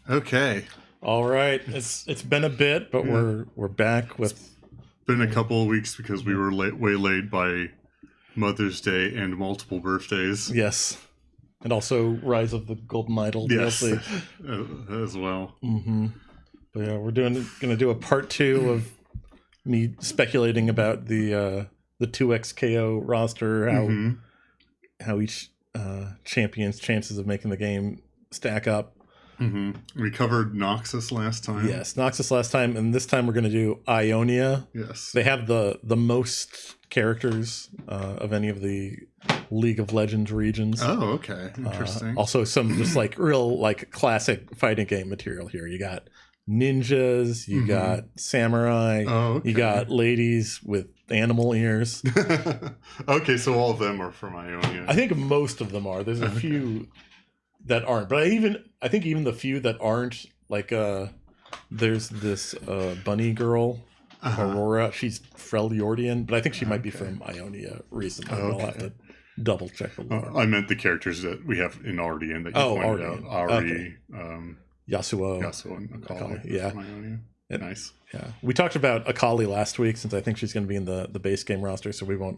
Okay. All right, it's been a bit, but we're back with. Been a couple of weeks because we were waylaid by Mother's Day and multiple birthdays. Yes, and also Rise of the Golden Idol DLC. As well. Mm-hmm. But yeah, we're gonna do a part 2 of me speculating about the 2XKO roster, how each champion's chances of making the game stack up. We covered Noxus last time. Yes, Noxus last time, and this time we're going to do Ionia. Yes. They have the most characters of any of the League of Legends regions. Oh, okay. Interesting. Also some just like real like classic fighting game material here. You got ninjas, you got samurai, you got ladies with animal ears. Okay, so all of them are from Ionia. I think most of them are. There's a few that aren't, but I think even the few that aren't, like there's this bunny girl, Aurora. She's Freljordian, but I think she might be from Ionia recently. I'll have to double check the lore. I meant the characters that we have in Ardian that you pointed out. Ari, Yasuo and Akali. Yeah. From Ionia. Nice. Yeah. We talked about Akali last week, since I think she's going to be in the base game roster, so we won't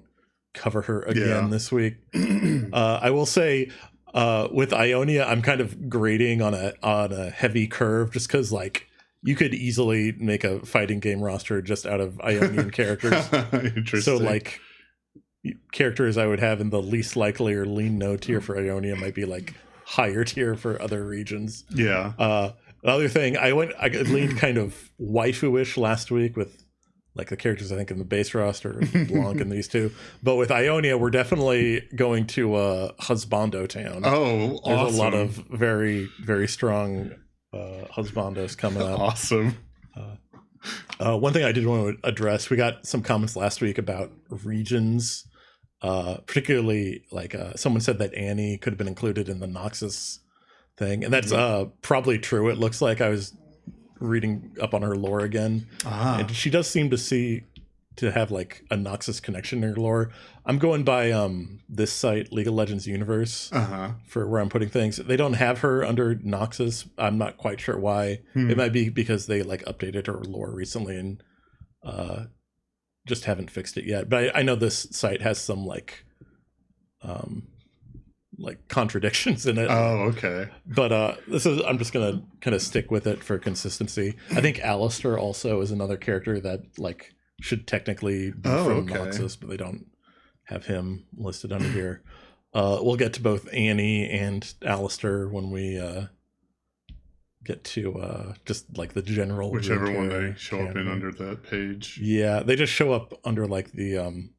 cover her again this week. I will say, with Ionia, I'm kind of grading on a heavy curve, just because like you could easily make a fighting game roster just out of Ionian characters. Interesting. So like characters I would have in the least likely or lean no tier for Ionia might be like higher tier for other regions. Yeah. Another thing, I leaned kind of waifu-ish last week with like the characters I think in the base roster, Blanc and these two. But with Ionia, we're definitely going to Husbando Town. Oh, awesome. There's a lot of very, very strong Husbandos coming up. Awesome. One thing I did want to address, we got some comments last week about regions, particularly like someone said that Annie could have been included in the Noxus thing. And that's probably true. It looks like I was reading up on her lore again, and she does seem to have like a Noxus connection in her lore. I'm going by this site, League of Legends Universe, for where I'm putting things. They don't have her under Noxus. I'm not quite sure why. It might be because they like updated her lore recently and just haven't fixed it yet. But I know this site has some like contradictions in it. Oh, okay. But I'm just gonna kind of stick with it for consistency. I think Alistair also is another character that like should technically be from Noxus, but they don't have him listed under here. We'll get to both Annie and Alistair when we get to just like the general, whichever one they show up in under that page. Yeah, they just show up under like the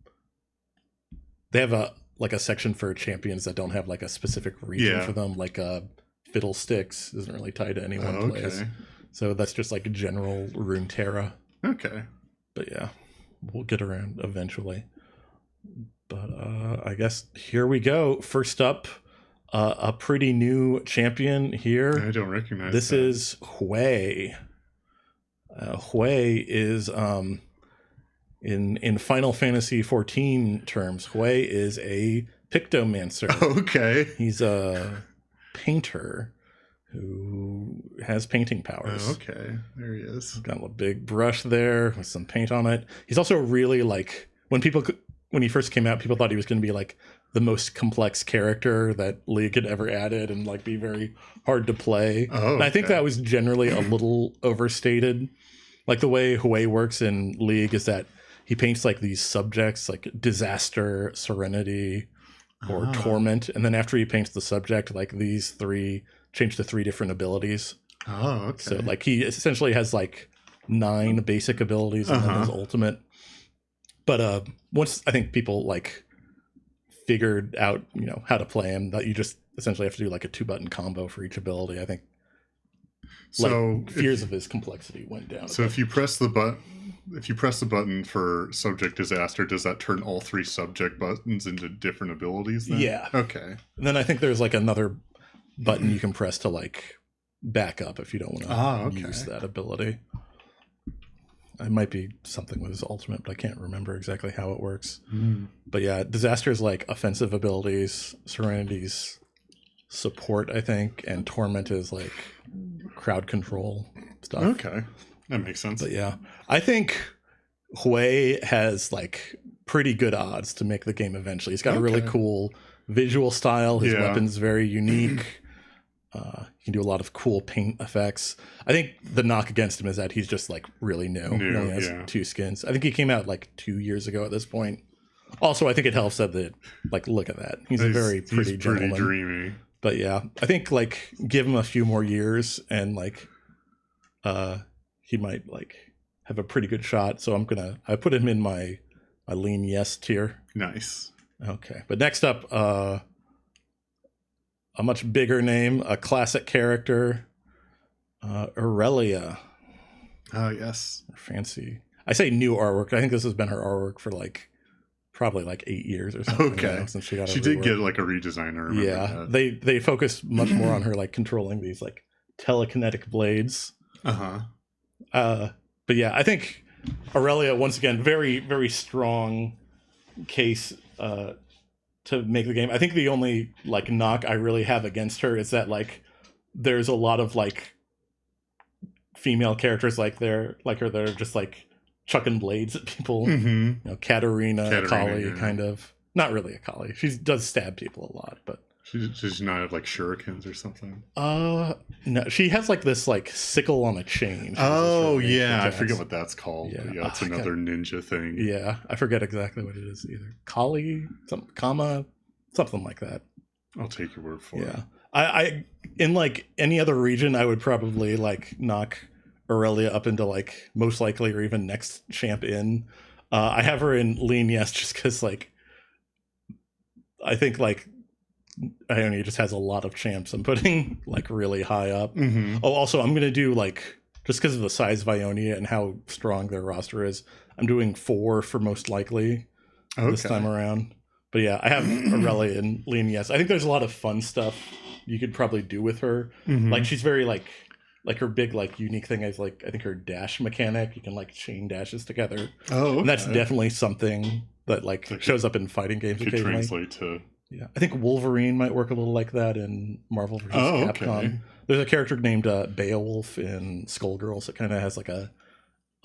they have a section for champions that don't have like a specific region for them, like Fiddlesticks isn't really tied to any one place. So that's just like a general Runeterra. Okay. But yeah, we'll get around eventually. But I guess here we go. First up, a pretty new champion here. I don't recognize this. That is Hui. Hui is in Final Fantasy XIV terms, Hui is a pictomancer. Okay. He's a painter who has painting powers. Okay, there he is. Got a big brush there with some paint on it. He's also really like, when he first came out, people thought he was going to be like the most complex character that League had ever added and like be very hard to play. And I think that was generally a little overstated. Like the way Hui works in League is that he paints like these subjects like disaster, serenity, or torment. And then after he paints the subject, like these three change to 3 different abilities. Oh, okay. So like he essentially has like 9 basic abilities and then his ultimate. But once I think people like figured out, how to play him, that you just essentially have to do like a 2-button combo for each ability. I think so fears of his complexity went down. So if you press the button for subject disaster, does that turn all 3 subject buttons into different abilities then? Yeah. Okay. And then I think there's like another button you can press to like back up if you don't want to use that ability. It might be something with his ultimate, but I can't remember exactly how it works. But yeah, disaster is like offensive abilities, serenity's support, I think, and Torment is like crowd control stuff. Okay, that makes sense. But yeah, I think Hui has like pretty good odds to make the game eventually. He's got a really cool visual style. His weapon's very unique. He can do a lot of cool paint effects. I think the knock against him is that he's just like really new. He only has 2 skins. I think he came out like 2 years ago at this point. Also, I think it helps that like, look at that. He's a very pretty gentleman. Pretty dreamy. But yeah, I think like give him a few more years and like he might like have a pretty good shot. So I put him in my lean yes tier. Nice. Okay. But next up, a much bigger name, a classic character, Aurelia. Oh, yes. Fancy. I say new artwork. I think this has been her artwork for like probably like 8 years or something. Okay. Since she got she did get like a redesign. I remember that. They focused much more on her like controlling these like telekinetic blades. But yeah, I think Aurelia, once again, very, very strong case to make the game. I think the only like knock I really have against her is that like there's a lot of like female characters like her that are just like chucking blades at people. You know, Katarina Kali, kind of. Not really a Kali. She does stab people a lot, but she's not like shurikens or something. No, she has like this like sickle on a chain. Oh yeah, I forget what that's called. Yeah, but yeah, it's another ninja thing. Yeah, I forget exactly what it is either. Kali, something like that. I'll take your word for it. Yeah, I in like any other region, I would probably like knock Aurelia up into like most likely or even next champ in. I have her in lean yes just because like I think like Ionia just has a lot of champs I'm putting like really high up. Oh, also I'm gonna do like, just because of the size of Ionia and how strong their roster is, I'm doing 4 for most likely this time around. But yeah, I have Aurelia and lean yes. I think there's a lot of fun stuff you could probably do with her. Like she's very like her big like unique thing is like I think her dash mechanic. You can like chain dashes together. Oh, and that's definitely something that like shows up in fighting games could occasionally. Translate to. Yeah, I think Wolverine might work a little like that in Marvel vs. Capcom. There's a character named Beowulf in Skullgirls that kind of has like a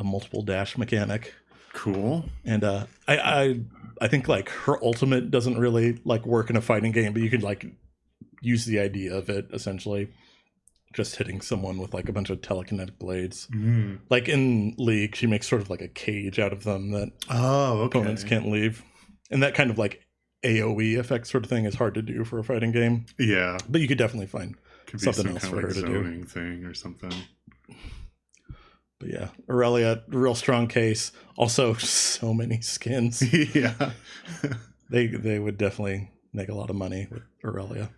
multiple dash mechanic. Cool. And I think like her ultimate doesn't really like work in a fighting game, but you could like use the idea of it essentially. Just hitting someone with like a bunch of telekinetic blades. Like in League, she makes sort of like a cage out of them that opponents can't leave. And that kind of like AoE effect sort of thing is hard to do for a fighting game. Yeah. But you could definitely find something else for her to do. Zoning thing or something. But yeah, Aurelia, real strong case. Also, so many skins. Yeah. They would definitely make a lot of money with Aurelia.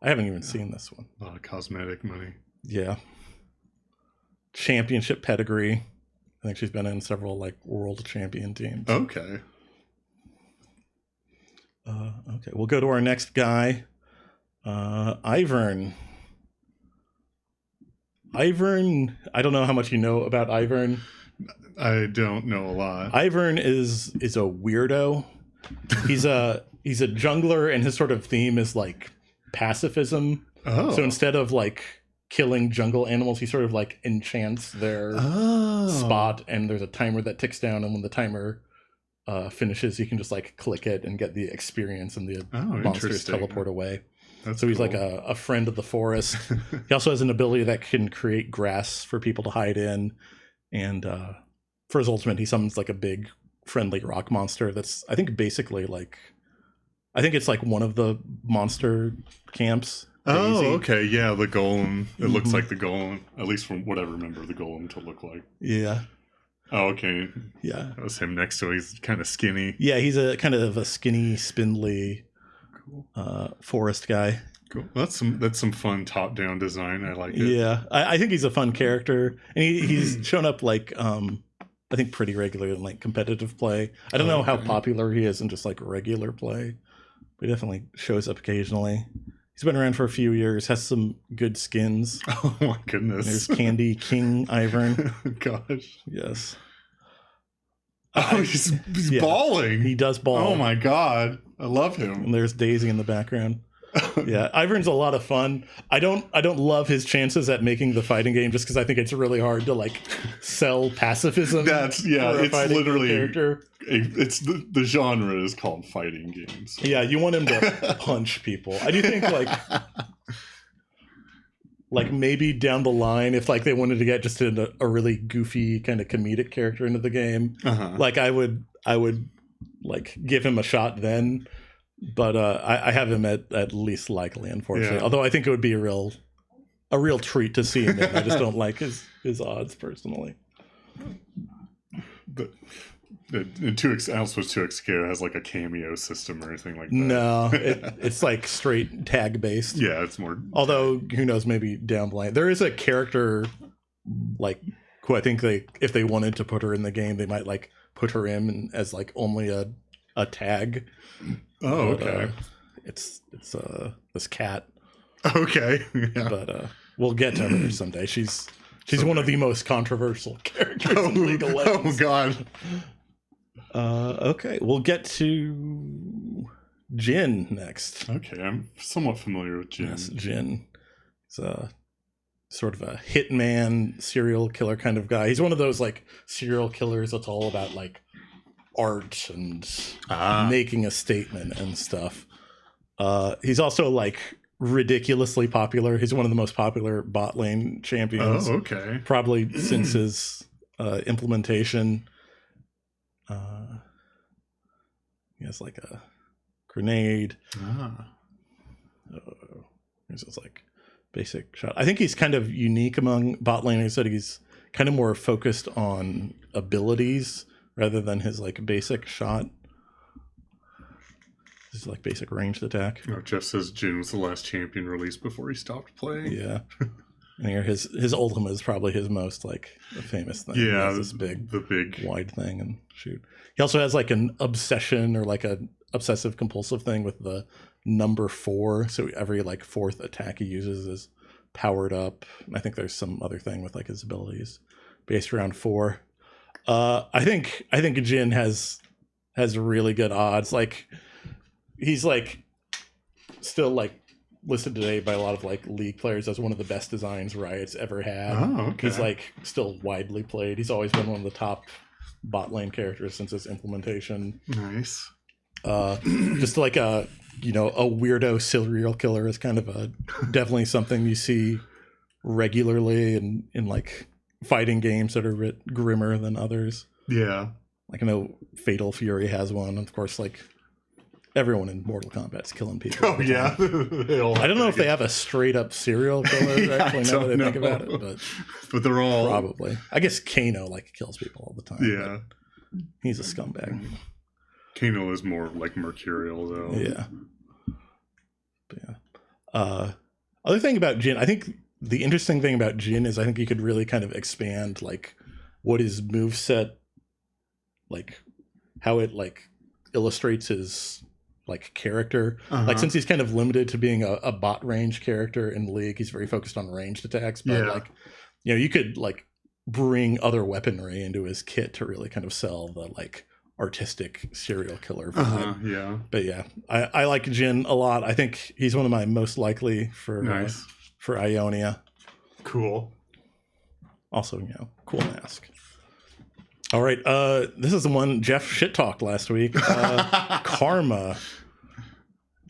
I haven't even seen this one. A lot of cosmetic money. Yeah. Championship pedigree. I think she's been in several like world champion teams. Okay. Okay, we'll go to our next guy, Ivern. Ivern, I don't know how much you know about Ivern. I don't know a lot. Ivern is a weirdo. He's a jungler, and his sort of theme is like pacifism. So instead of like killing jungle animals, he sort of like enchants their spot, and there's a timer that ticks down, and when the timer finishes, you can just like click it and get the experience, and the monsters teleport away. So he's like a friend of the forest. He also has an ability that can create grass for people to hide in, and for his ultimate, he summons like a big friendly rock monster that's I think basically like it's like one of the monster camps. Oh, okay, yeah, the golem. It looks like the golem, at least from what I remember the golem to look like. Yeah. Oh, okay. Yeah. That was him next to him. He's kind of skinny. Yeah, he's a kind of a skinny, spindly forest guy. Cool. That's some fun top-down design. I like it. Yeah, I think he's a fun character, and he's shown up like I think pretty regularly in like competitive play. I don't know how popular he is in just like regular play, but he definitely shows up occasionally. He's been around for a few years, has some good skins. Oh my goodness. There's Candy King Ivern. Gosh. Yes. Oh, he's bawling. He does bawl. Oh my god. I love him. And there's Daisy in the background. Yeah, Ivern's a lot of fun. I don't love his chances at making the fighting game just because I think it's really hard to like sell pacifism. That's yeah. for a It's fighting game literally character. it's the genre is called fighting games. Yeah, you want him to punch people. I do think like maybe down the line, if like they wanted to get just a really goofy kind of comedic character into the game, like I would like give him a shot then. But I have him at least likely, unfortunately. Yeah. Although I think it would be a real treat to see him in. I just don't like his odds personally. But and 2X, I don't suppose 2XKO has like a cameo system or anything like that. No, it's like straight tag based. Yeah, it's more. Although who knows, maybe down the line there is a character like who I think if they wanted to put her in the game, they might like put her in as like only a tag. Oh, but, okay. It's this cat. Okay. Yeah. But we'll get to her someday. She's one of the most controversial characters in League of Legends. Oh God. Okay, we'll get to Jin next. Okay, I'm somewhat familiar with Jin. Yes, Jin. He's sort of a hitman, serial killer kind of guy. He's one of those like serial killers that's all about like art and making a statement and stuff. He's also like ridiculously popular. He's one of the most popular bot lane champions. Oh, okay. Probably since his implementation. He has like a grenade. Here's his like basic shot. I think he's kind of unique among bot laners that he's kind of more focused on abilities rather than his like basic shot. His like basic ranged attack. Oh, Jeff says Jin was the last champion released before he stopped playing. Yeah. And here his ultimate is probably his most like famous thing. Yeah, this the big wide thing and shoot. He also has like an obsession or like a obsessive compulsive thing with the number 4. So every like 4th attack he uses is powered up. And I think there's some other thing with like his abilities based around 4. I think Jin has really good odds. Like he's like still like listed today by a lot of like League players as one of the best designs Riot's ever had. Oh, okay. He's like still widely played. He's always been one of the top bot lane characters since its implementation. Nice. Just like a weirdo serial killer is kind of definitely something you see regularly in like fighting games that are a bit grimmer than others. Yeah. Like I know Fatal Fury has one. Of course, like everyone in Mortal Kombat's killing people. Oh yeah. I don't know if they have a straight up serial killer. Actually, now that I think about it, but they're all probably. I guess Kano like kills people all the time. Yeah. He's a scumbag. Kano is more like mercurial though. Yeah. But yeah. Other thing about Jin, I think the interesting thing about Jin is I think you could really kind of expand like what his moveset, like how it like illustrates his like character. Like since he's kind of limited to being a bot range character in the League, he's very focused on ranged attacks. But like, you could like bring other weaponry into his kit to really kind of sell the like artistic serial killer vibe. Yeah. But yeah, I like Jin a lot. I think he's one of my most likely for Ionia. Cool. Also, cool mask. All right, this is the one Jeff shit talked last week. Karma.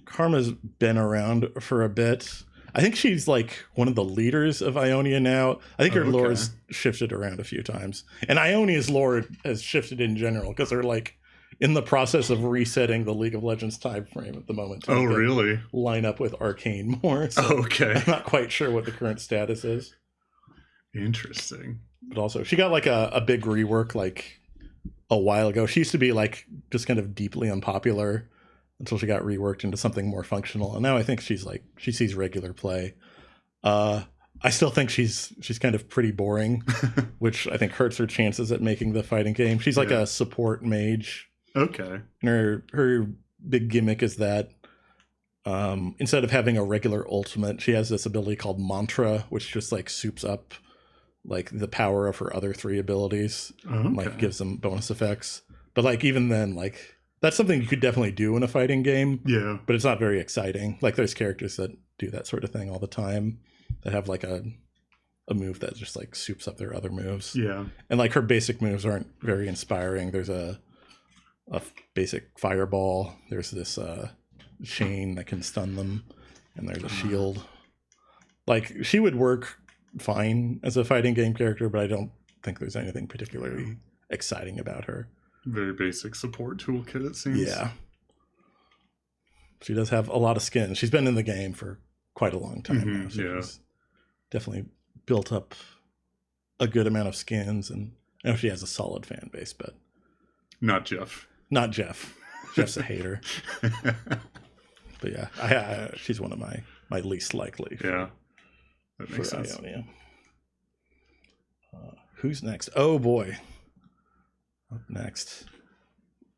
Karma's been around for a bit. I think she's like one of the leaders of Ionia now. I think her lore's shifted around a few times. And Ionia's lore has shifted in general because they're like in the process of resetting the League of Legends time frame at the moment. Oh, really? Line up with Arcane more. So okay. I'm not quite sure what the current status is. Interesting. But also, she got like a big rework like a while ago. She used to be like just kind of deeply unpopular until she got reworked into something more functional. And now I think she's like, she sees regular play. I still think she's kind of pretty boring, which I think hurts her chances at making the fighting game. She's like a support mage. Okay. And her big gimmick is that instead of having a regular ultimate, she has this ability called Mantra, which just like soups up like the power of her other 3 abilities. Like gives them bonus effects. But like even then, like That's something you could definitely do in a fighting game, Yeah. but it's not very exciting. Like there's characters that do that sort of thing all the time that have like a move that just like soups up their other moves. Yeah. And like her basic moves aren't very inspiring. There's a basic fireball. There's this chain that can stun them, and there's a shield. Like she would work fine as a fighting game character, but I don't think there's anything particularly exciting about her. Very basic support toolkit, it seems. Yeah. She does have a lot of skin. She's been in the game for quite a long time now. So yeah. she's definitely built up a good amount of skins, and I know she has a solid fan base, but not Jeff. Not Jeff. Jeff's a hater. But yeah, she's one of my least likely. Yeah, that makes sense. Ionia. Who's next? Oh boy. Up next.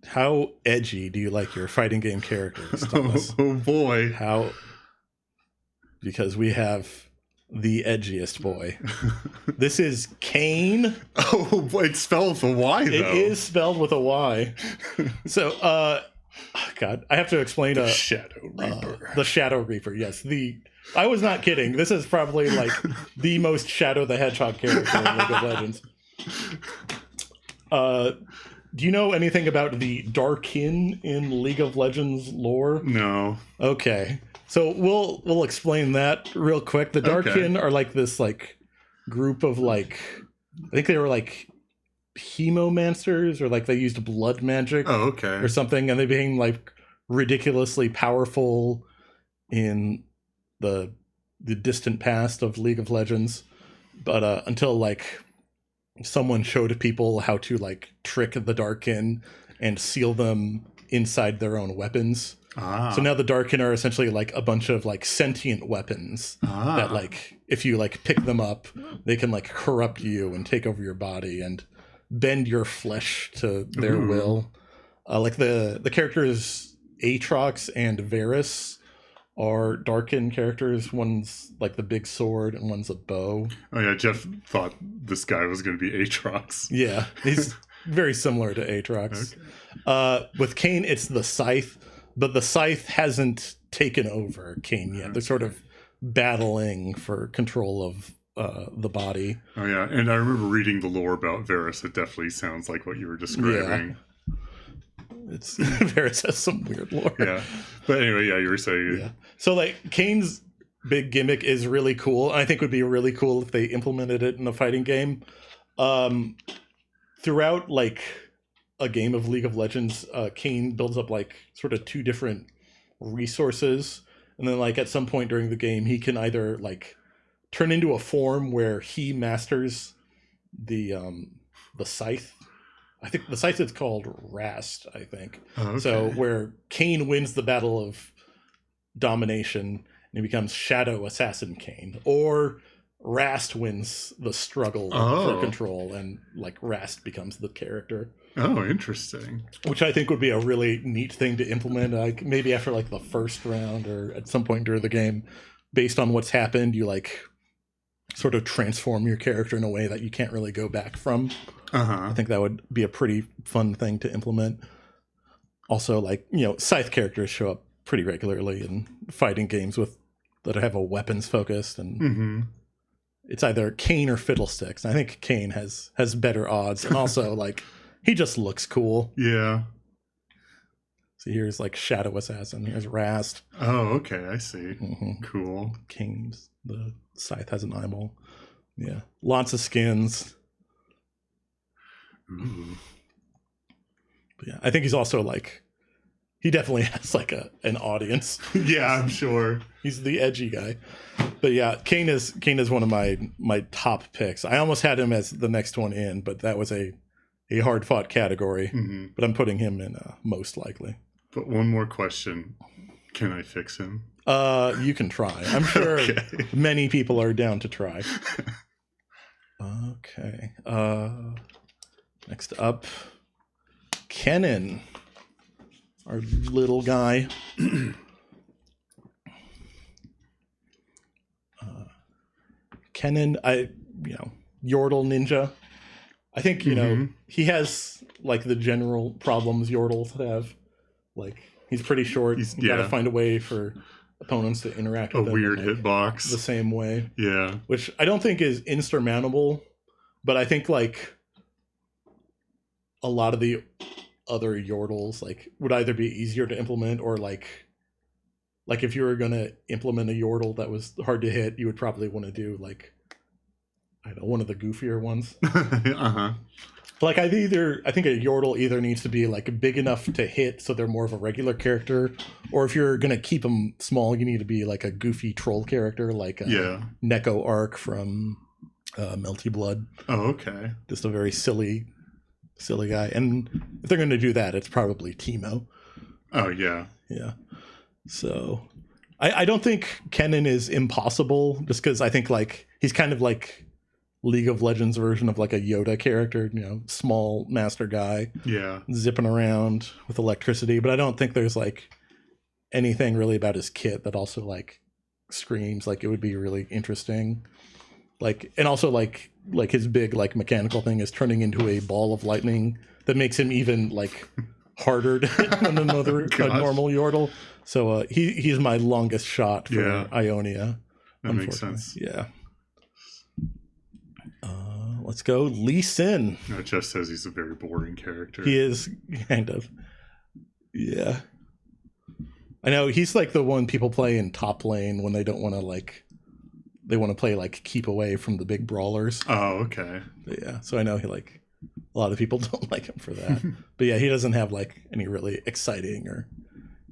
How edgy do you like your fighting game characters, Thomas? Oh boy. How? Because we have the edgiest boy. This is Kane. Oh, it's spelled with a Y, though. It is spelled with a Y. So, God, I have to explain the Shadow Reaper. The Shadow Reaper, yes. I was not kidding. This is probably like the most Shadow the Hedgehog character in League of Legends. Do you know anything about the Darkin in League of Legends lore? No. Okay. So we'll explain that real quick. The Darkin are like this like group of like, I think they were like hemomancers, or like they used blood magic or something, and they became like ridiculously powerful in the distant past of League of Legends. But until like someone showed people how to like trick the Darkin and seal them inside their own weapons. So now the Darkin are essentially like a bunch of like sentient weapons that like if you like pick them up, they can like corrupt you and take over your body and bend your flesh to their will. Like the characters Aatrox and Varus are Darkin characters. One's like the big sword and one's a bow. Oh yeah, Jeff thought this guy was going to be Aatrox. Yeah, he's very similar to Aatrox. With Kane, it's the Scythe. But the Scythe hasn't taken over Kane yet. They're sort of battling for control of the body. Oh, yeah. And I remember reading the lore about Varus. It definitely sounds like what you were describing. Yeah. Varus has some weird lore. Yeah. But anyway, yeah, you were saying. Yeah. So, like, Kane's big gimmick is really cool. I think it would be really cool if they implemented it in a fighting game. Throughout, like, a game of League of Legends, Kane builds up like sort of two different resources, and then like at some point during the game he can either like turn into a form where he masters the scythe. I think the scythe is called Rast, I think. So where Kane wins the battle of domination and he becomes Shadow Assassin Kane, or Rast wins the struggle for control and like Rast becomes the character. Oh, interesting. Which I think would be a really neat thing to implement, like maybe after like the first round or at some point during the game, based on what's happened, you like sort of transform your character in a way that you can't really go back from. I think that would be a pretty fun thing to implement. Also, like, you know, Scythe characters show up pretty regularly in fighting games that have a weapons focused, and it's either Kane or Fiddlesticks. I think Kane has better odds, and also like he just looks cool. Yeah. So here's like Shadow Assassin. Here's Rast. Oh, okay. I see. Cool. Kane's the Scythe has an eyeball. Yeah. Lots of skins. Ooh. But yeah, I think he's also like, he definitely has like an audience. Yeah, I'm sure. He's the edgy guy. But yeah, Kane is one of my top picks. I almost had him as the next one in, but that was a hard fought category. But I'm putting him in most likely. But one more question. Can I fix him? You can try. I'm sure many people are down to try. Okay. Next up, Kennen, our little guy. Kennen, Yordle ninja. I think, he has like the general problems Yordles have. Like he's pretty short. You got to find a way for opponents to interact with a him weird in, like, hitbox the same way. Yeah. Which I don't think is insurmountable, but I think like a lot of the other Yordles like would either be easier to implement or like if you were gonna implement a Yordle that was hard to hit, you would probably want to do like I don't know, one of the goofier ones. Like I think a Yordle either needs to be like big enough to hit so they're more of a regular character, or if you're gonna keep them small, you need to be like a goofy troll character, like Neko Arc from Melty Blood. Oh, okay. Just a very silly guy. And if they're gonna do that, it's probably Teemo. Oh yeah. Yeah. So I don't think Kennen is impossible, just because I think like he's kind of like League of Legends version of like a Yoda character, you know, small master guy. Yeah. Zipping around with electricity. But I don't think there's like anything really about his kit that also like screams like it would be really interesting. Like, and also like his big like mechanical thing is turning into a ball of lightning that makes him even like harder to hit than a normal Yordle. So he's my longest shot for Ionia. That makes sense. Yeah. Let's go Lee Sin. No, Jeff says he's a very boring character. He is kind of. Yeah. I know he's like the one people play in top lane when they don't want to like. They want to play like keep away from the big brawlers. Oh, okay. But yeah, so I know he like a lot of people don't like him for that. But yeah, he doesn't have like any really exciting or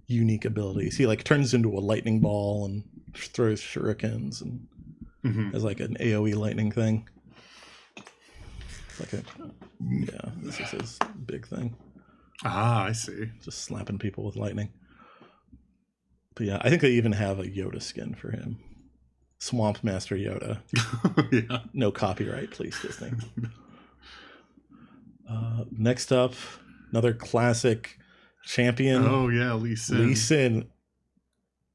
unique abilities. He like turns into a lightning ball and throws shurikens and has like an AoE lightning thing. Like this is his big thing. Ah, I see. Just slapping people with lightning. But yeah, I think they even have a Yoda skin for him. Swamp Master Yoda. Yeah. No copyright, please, Disney. Next up, another classic champion. Oh yeah, Lee Sin. Lee Sin.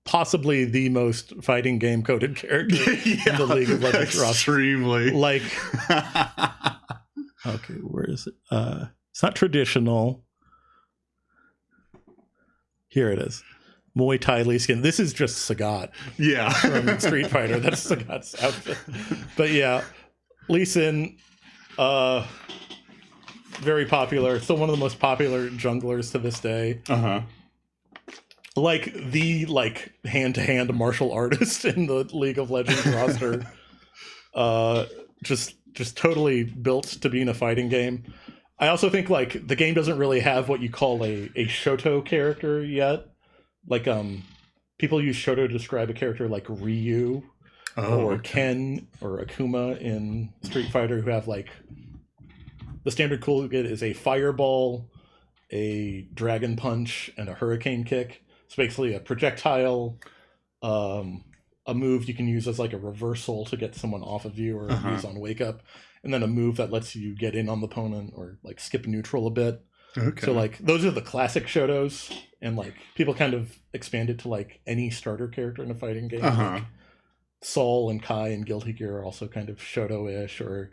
Possibly the most fighting game coded character in the League of Legends roster. Extremely. Like okay, where is it? It's not traditional. Here it is. Muay Thai Lee Sin. This is just Sagat. Yeah. From Street Fighter. That's Sagat's outfit. But yeah, Lee Sin, very popular. Still one of the most popular junglers to this day. Like the hand-to-hand martial artist in the League of Legends roster. Just totally built to be in a fighting game. I also think like the game doesn't really have what you call a Shoto character yet. Like people use Shoto to describe a character like Ryu or Ken or Akuma in Street Fighter, who have like the standard cool kit is a fireball, a dragon punch, and a hurricane kick. It's basically a projectile, a move you can use as like a reversal to get someone off of you or use on wake up, and then a move that lets you get in on the opponent or like skip neutral a bit. Okay. So like those are the classic Shotos, and like people kind of expand it to like any starter character in a fighting game. Like Saul and Kai and Guilty Gear are also kind of Shoto-ish, or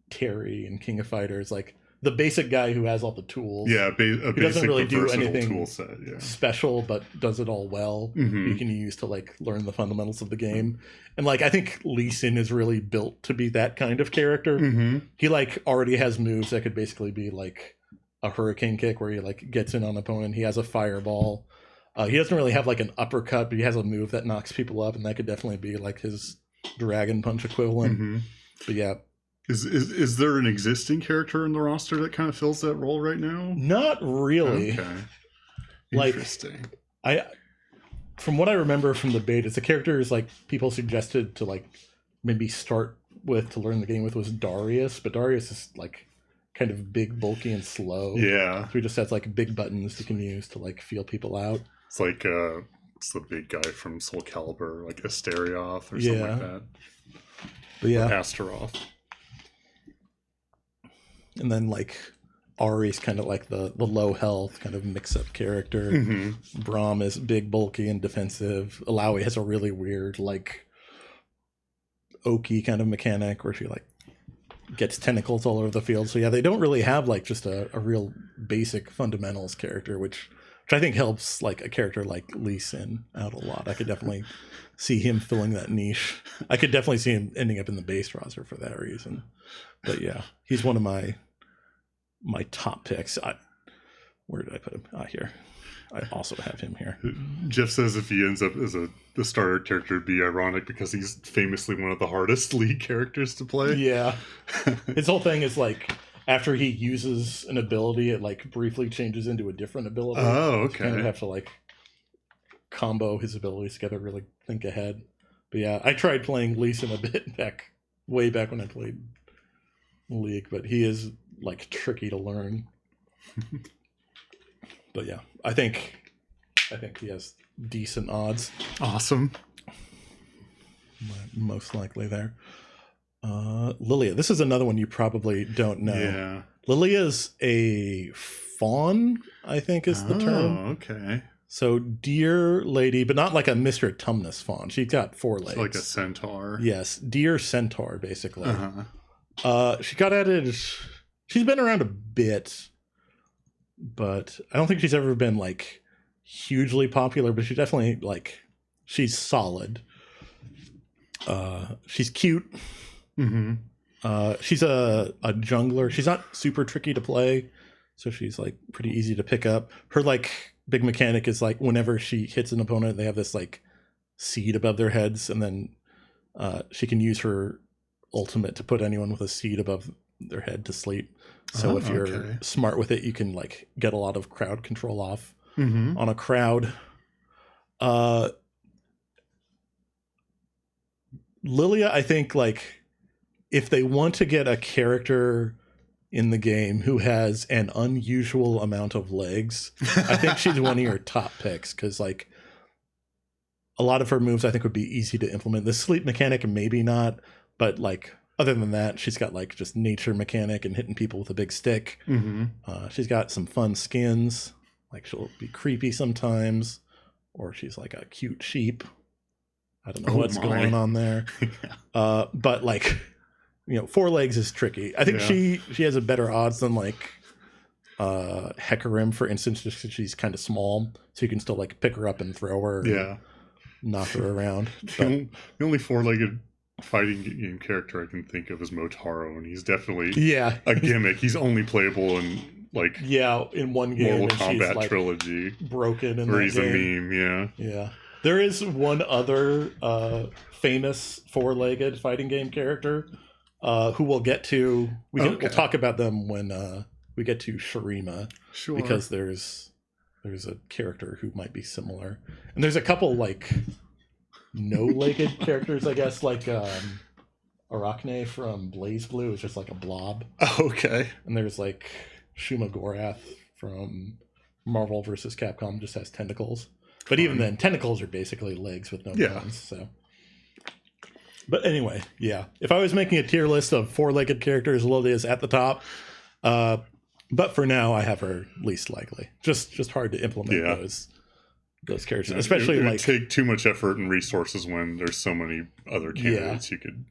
Terry and King of Fighters, like the basic guy who has all the tools. Yeah, who doesn't really do anything tool set, special, but does it all well. You can use to like learn the fundamentals of the game. And like I think Lee Sin is really built to be that kind of character. He like already has moves that could basically be like a hurricane kick where he like gets in on an opponent. He has a fireball. He doesn't really have like an uppercut, but he has a move that knocks people up, and that could definitely be like his dragon punch equivalent. But yeah. Is there an existing character in the roster that kind of fills that role right now? Not really. Okay. Interesting. From what I remember from the beta, the characters like people suggested to like maybe start with to learn the game with was Darius, but Darius is like kind of big, bulky, and slow. Yeah. So he just has like big buttons you can use to like feel people out. It's like it's the big guy from Soul Calibur, like Astarioth or something like that. But yeah. Or Astaroth. And then like Ari's kind of like the low health kind of mix-up character. Braum is big, bulky, and defensive. Alawi has a really weird like Oki kind of mechanic where she like gets tentacles all over the field. So yeah, they don't really have like just a real basic fundamentals character, which which I think helps like a character like Lee Sin out a lot. I could definitely see him filling that niche. I could definitely see him ending up in the base roster for that reason. But yeah, he's one of my top picks. Where did I put him? Here. I also have him here. Jeff says if he ends up as the starter character, it'd be ironic because he's famously one of the hardest League characters to play. Yeah. His whole thing is like after he uses an ability, it like briefly changes into a different ability. Oh, okay. So you kind of have to like combo his abilities together, really think ahead. But yeah, I tried playing Lee Sin a bit way back when I played League, but he is like tricky to learn. But yeah, I think he has decent odds. Awesome. Most likely there. Lilia. This is another one you probably don't know. Yeah. Lilia's a fawn, I think is the term. Oh, okay. So deer lady, but not like a Mr. Tumnus fawn. She's got 4 legs. It's like a centaur. Yes, deer centaur, basically. Uh-huh. She got added. She's been around a bit, but I don't think she's ever been like hugely popular. But she's definitely like she's solid. She's cute. Mm-hmm. She's a jungler. She's not super tricky to play, so she's like pretty easy to pick up. Her like big mechanic is like whenever she hits an opponent, they have this like seed above their heads, and then she can use her ultimate to put anyone with a seed above their head to sleep. So if you're smart with it, you can like get a lot of crowd control off on a crowd. Lilia, I think like if they want to get a character in the game who has an unusual amount of legs, I think she's one of your top picks because like a lot of her moves I think would be easy to implement. The sleep mechanic maybe not, but like other than that, she's got like just nature mechanic and hitting people with a big stick. She's got some fun skins, like she'll be creepy sometimes, or she's like a cute sheep. I don't know what's going on there. But like, you know, 4 legs is tricky. I think she has a better odds than like Hecarim, for instance, just because she's kind of small, so you can still like pick her up and throw her, and knock her around. The only 4-legged fighting game character I can think of is Motaro, and he's definitely a gimmick. He's only playable in like in one game, Mortal Kombat she's, like, trilogy, broken, in where that he's game. a meme. Yeah. There is one other famous 4-legged fighting game character who we'll get to. We'll talk about them when we get to Shurima, because there's a character who might be similar, and there's a couple like no-legged characters, I guess, like Arachne from Blaze Blue is just like a blob. Okay. And there's like Shuma Gorath from Marvel vs. Capcom, just has tentacles. But even then, tentacles are basically legs with no bones. So, but anyway, if I was making a tier list of 4-legged characters, Lilia's at the top. But for now, I have her least likely. Just hard to implement those characters, especially it like would take too much effort and resources when there's so many other candidates you could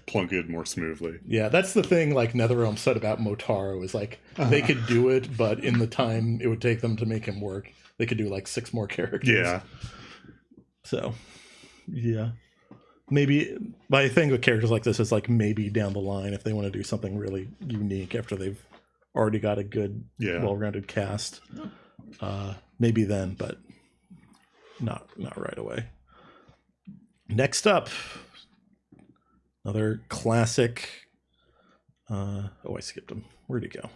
plunk in more smoothly. Yeah, that's the thing. Like NetherRealm said about Motaro is like they could do it, but in the time it would take them to make him work, they could do like 6 more characters. Yeah. So, maybe. But I think with characters like this is like maybe down the line if they want to do something really unique after they've already got a good, well-rounded cast. Maybe then, but not right away. Next up, another classic. I skipped him. Where'd he go?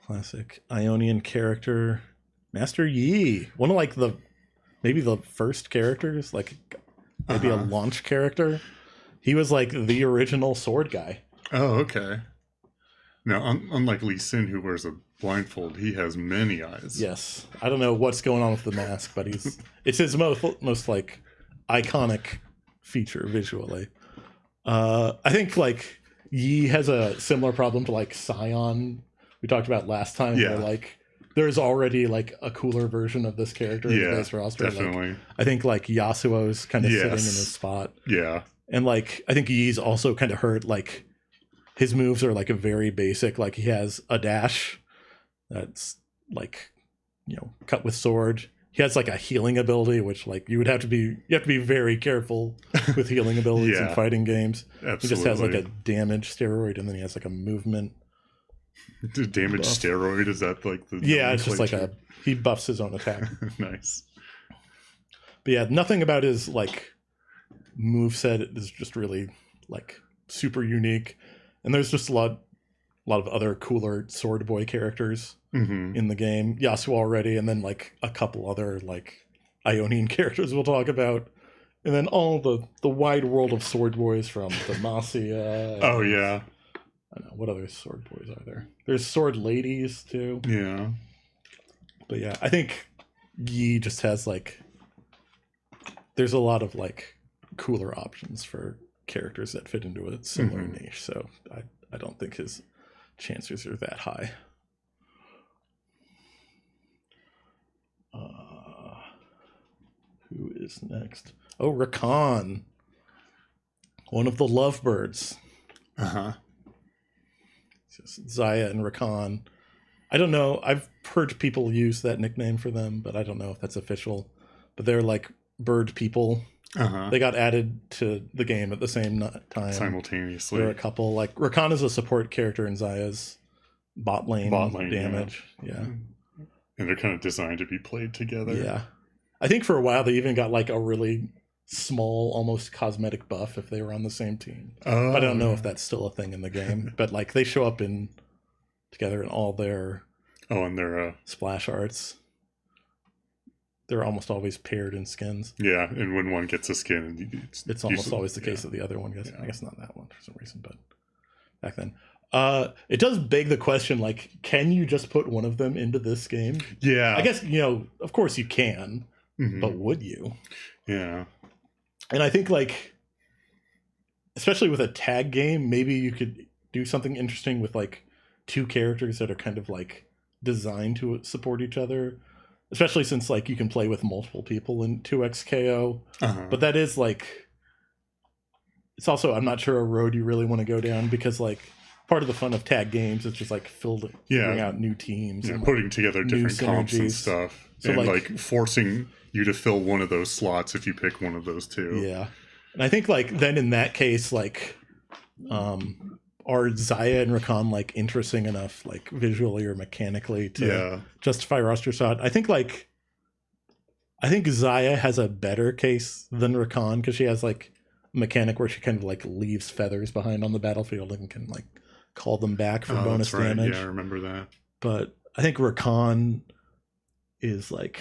Classic Ionian character, Master Yi. One of like maybe the first characters, like maybe a launch character. He was like the original sword guy. Oh, okay. Now, unlike Lee Sin, who wears a blindfold, he has many eyes. Yes, I don't know what's going on with the mask, but it's his most like iconic feature visually. I think like Yi has a similar problem to like Scion we talked about last time. Where like there's already like a cooler version of this character in the base roster. Definitely. Like, I think like Yasuo's kind of sitting in his spot. Yeah. And like I think Yi's also kind of hurt. Like his moves are like a very basic. Like he has a dash that's like cut with sword. He has like a healing ability, which like you have to be very careful with healing abilities in fighting games. Absolutely. He just has like a damage steroid, and then he has like a movement. The damage buff. Steroid, is that like the it's just like he buffs his own attack. Nice. But yeah, nothing about his like moveset is just really like super unique. And there's just a lot of other cooler sword boy characters in the game. Yasuo already, and then like a couple other like Ionian characters we'll talk about. And then all the wide world of sword boys from Demacia. Oh yeah. I don't know, what other sword boys are there? There's sword ladies too. Yeah. But yeah, I think Yi just has like there's a lot of like cooler options for characters that fit into a similar niche. So I don't think his chances are that high. Who is next? Oh, Rakan. One of the lovebirds. Zaya and Rakan. I don't know. I've heard people use that nickname for them, but I don't know if that's official. But they're like bird people. They got added to the game at the same time. Simultaneously. There are a couple. Like Rakan is a support character in Zaya's bot lane damage. Yeah. And they're kind of designed to be played together. Yeah. I think for a while they even got like a really small, almost cosmetic buff if they were on the same team. But I don't know if that's still a thing in the game. But like they show up together in all their and their splash arts. They're almost always paired in skins. Yeah, and when one gets a skin, it's almost always the case that the other one gets. I guess not that one for some reason, but back then. It does beg the question, like, can you just put one of them into this game? Yeah. I guess, of course you can, but would you? Yeah. And I think, like, especially with a tag game, maybe you could do something interesting with, like, two characters that are kind of, like, designed to support each other. Especially since, like, you can play with multiple people in 2XKO. But that is, like... It's also, I'm not sure, a road you really want to go down because, like, part of the fun of tag games is just, like, figuring out new teams. Yeah, and, putting like, together different comps and stuff. So, and, like, forcing you to fill one of those slots if you pick one of those two. Yeah. And I think, like, then in that case, like... are Zaya and Rakan like interesting enough, like visually or mechanically, to justify roster slot? I think Zaya has a better case than Rakan because she has like a mechanic where she kind of like leaves feathers behind on the battlefield and can like call them back for bonus damage. Yeah, I remember that. But I think Rakan is like,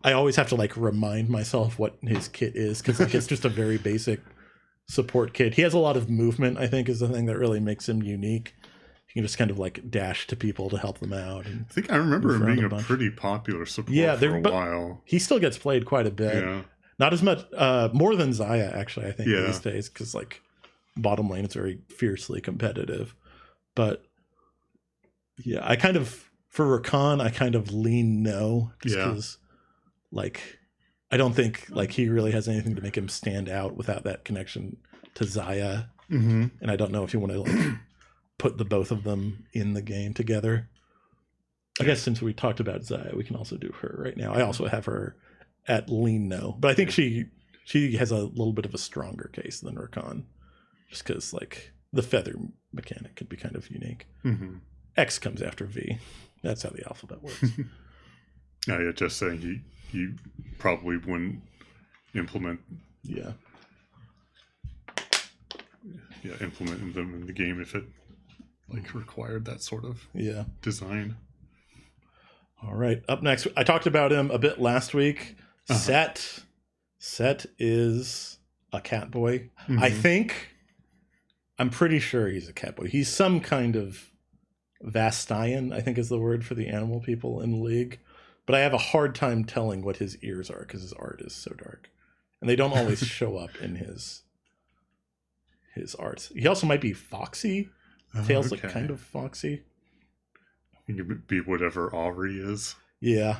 I always have to like remind myself what his kit is because like it's just a very basic support kit. He has a lot of movement, I think, is the thing that really makes him unique. He can just kind of like dash to people to help them out. And I think I remember him being a pretty popular support for a while. He still gets played quite a bit. Yeah. Not as much, more than Zaya, actually, I think, these days, because like bottom lane is very fiercely competitive. But yeah, I kind of, for Rakan, I kind of lean no, just because like I don't think like he really has anything to make him stand out without that connection to Zaya. And I don't know if you want to like put the both of them in the game together. I guess since we talked about Zaya, we can also do her right now. I also have her at lean no, but I think she has a little bit of a stronger case than Rakan, just because like the feather mechanic could be kind of unique. X comes after V. That's how the alphabet works. Oh yeah, just saying you probably wouldn't implement implement them in the game if it like required that sort of design. All right, up next, I talked about him a bit last week. Set is a cat boy. I'm pretty sure he's a cat boy. He's some kind of Vastayan, I think is the word for the animal people in the league. But I have a hard time telling what his ears are because his art is so dark. And they don't always show up in his art. He also might be foxy. Tail's like kind of foxy. He could be whatever Aubrey is. Yeah.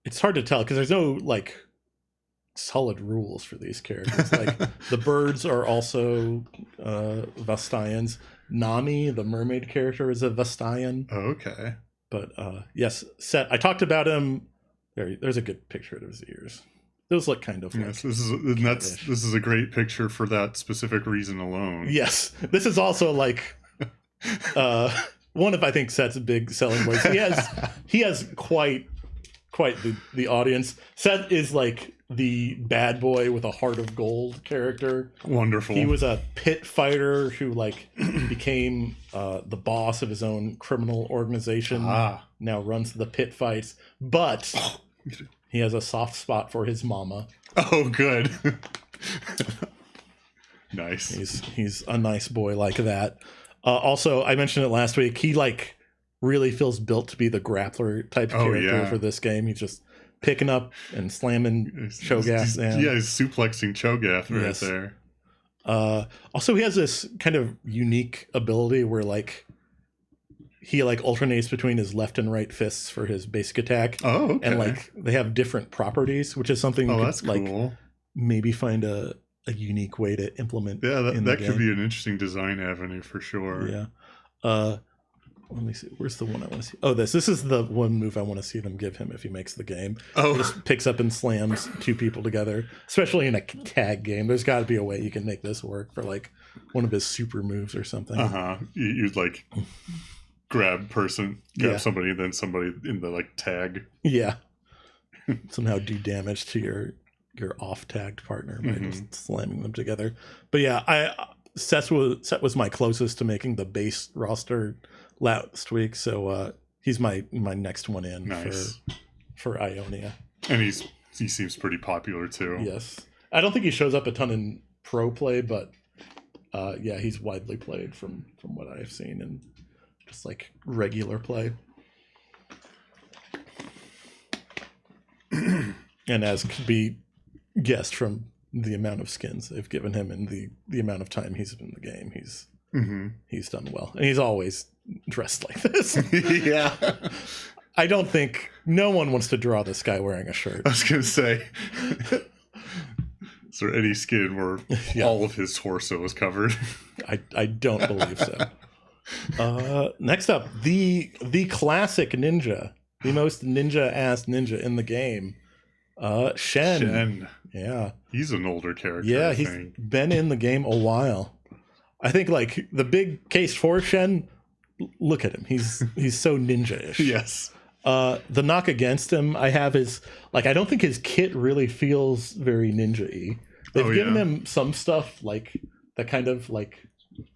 It's hard to tell because there's no like solid rules for these characters. Like the birds are also Vastayans. Nami, the mermaid character, is a Vastayan. Okay. But yes, Set. I talked about him. There's a good picture of his ears. Those look kind of yes. This is a great picture for that specific reason alone. Yes, this is also like one of I think Set's big selling points. He has quite the audience. Set is like the bad boy with a heart of gold character. Wonderful. He was a pit fighter who like became the boss of his own criminal organization. Now runs the pit fights, but he has a soft spot for his mama. Oh, good. Nice. He's a nice boy like that. Also, I mentioned it last week. He like really feels built to be the grappler type character for this game. He's just picking up and slamming Cho'Gath down. Yeah, he's suplexing Cho'Gath right there. Also, he has this kind of unique ability where like he like alternates between his left and right fists for his basic attack. Oh, okay. And like they have different properties, which is something that's cool. Like maybe find a unique way to implement. Yeah, that could be an interesting design avenue for sure. Yeah. Let me see. Where's the one I want to see? Oh, this is the one move I want to see them give him if he makes the game. Oh, he just picks up and slams two people together, especially in a tag game. There's got to be a way you can make this work for like one of his super moves or something. You'd like grab somebody, and then somebody in the like tag. Yeah. Somehow do damage to your off tagged partner by just slamming them together. But yeah, Set was my closest to making the base roster last week, so he's my next one in for Ionia. And he seems pretty popular too. Yes, I don't think he shows up a ton in pro play, but yeah, he's widely played from what I've seen in just like regular play. And as could be guessed from the amount of skins they've given him and the amount of time he's been in the game, he's done well, and he's always dressed like this. Yeah. I don't think no one wants to draw this guy wearing a shirt. I was gonna say, is there any skin where all of his torso is covered? I don't believe so. Next up, the classic ninja, the most ninja-ass ninja in the game, Shen. Yeah, he's an older character. Yeah, he's been in the game a while. I think like the big case for Shen. Look at him. He's so ninja-ish. Yes. The knock against him I have is like I don't think his kit really feels very ninja-y. They've given him some stuff like that kind of like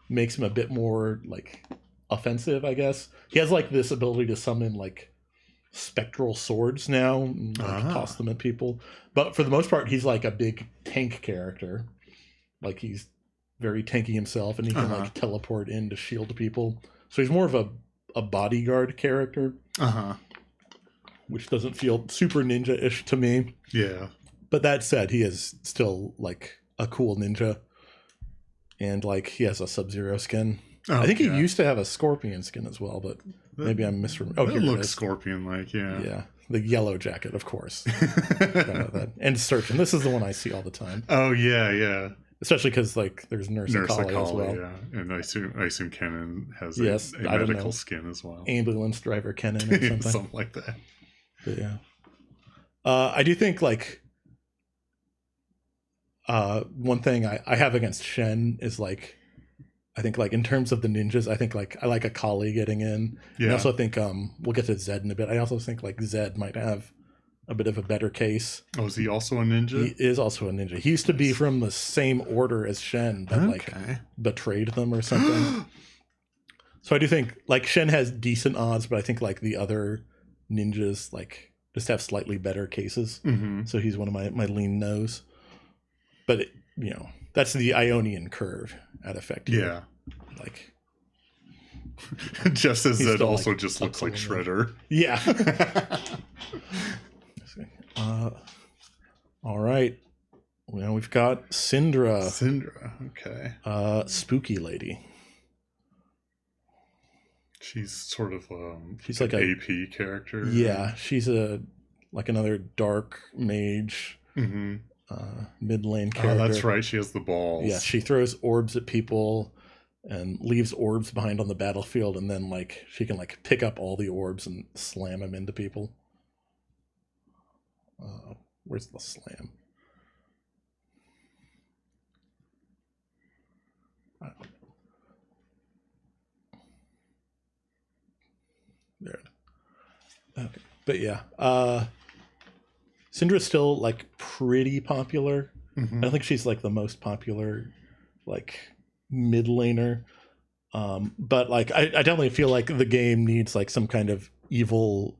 makes him a bit more like offensive, I guess. He has like this ability to summon like spectral swords now and like, toss them at people. But for the most part, he's like a big tank character. Like he's very tanky himself, and he can like teleport in to shield people. So he's more of a bodyguard character, which doesn't feel super ninja-ish to me. Yeah. But that said, he is still like a cool ninja, and like he has a Sub-Zero skin. I think he used to have a Scorpion skin as well, but maybe I'm misremembering. Oh, it looks Scorpion-like, yeah. Yeah, the yellow jacket, of course. That. And Searchin. This is the one I see all the time. Oh yeah, yeah. Especially because like there's Nurse Akali as well. Yeah, and I assume Kennen has a medical skin as well. Ambulance driver Kennen or something. Something like that. But yeah, I do think like one thing I have against Shen is like I think like in terms of the ninjas, I think like I like Akali getting in. Yeah. I also think we'll get to Zed in a bit. I also think like Zed might have a bit of a better case. Oh, is he also a ninja? He is also a ninja. He used to be from the same order as Shen, but like betrayed them or something. So I do think like Shen has decent odds, but I think like the other ninjas like just have slightly better cases. So he's one of my lean no's. But you know, that's the Ionian curve at effect here. Yeah. Like just as it also like, just looks like Shredder. Yeah. All right. Well, we've got Syndra. Okay. Spooky lady. She's sort of she's like an AP character. Yeah, she's like another dark mage. Mid lane character. Oh, that's right. She has the balls. Yeah, she throws orbs at people, and leaves orbs behind on the battlefield, and then like she can like pick up all the orbs and slam them into people. Where's the slam? There. Okay, but yeah, Syndra's still like pretty popular. I don't think she's like the most popular like mid laner. But like I definitely feel like the game needs like some kind of evil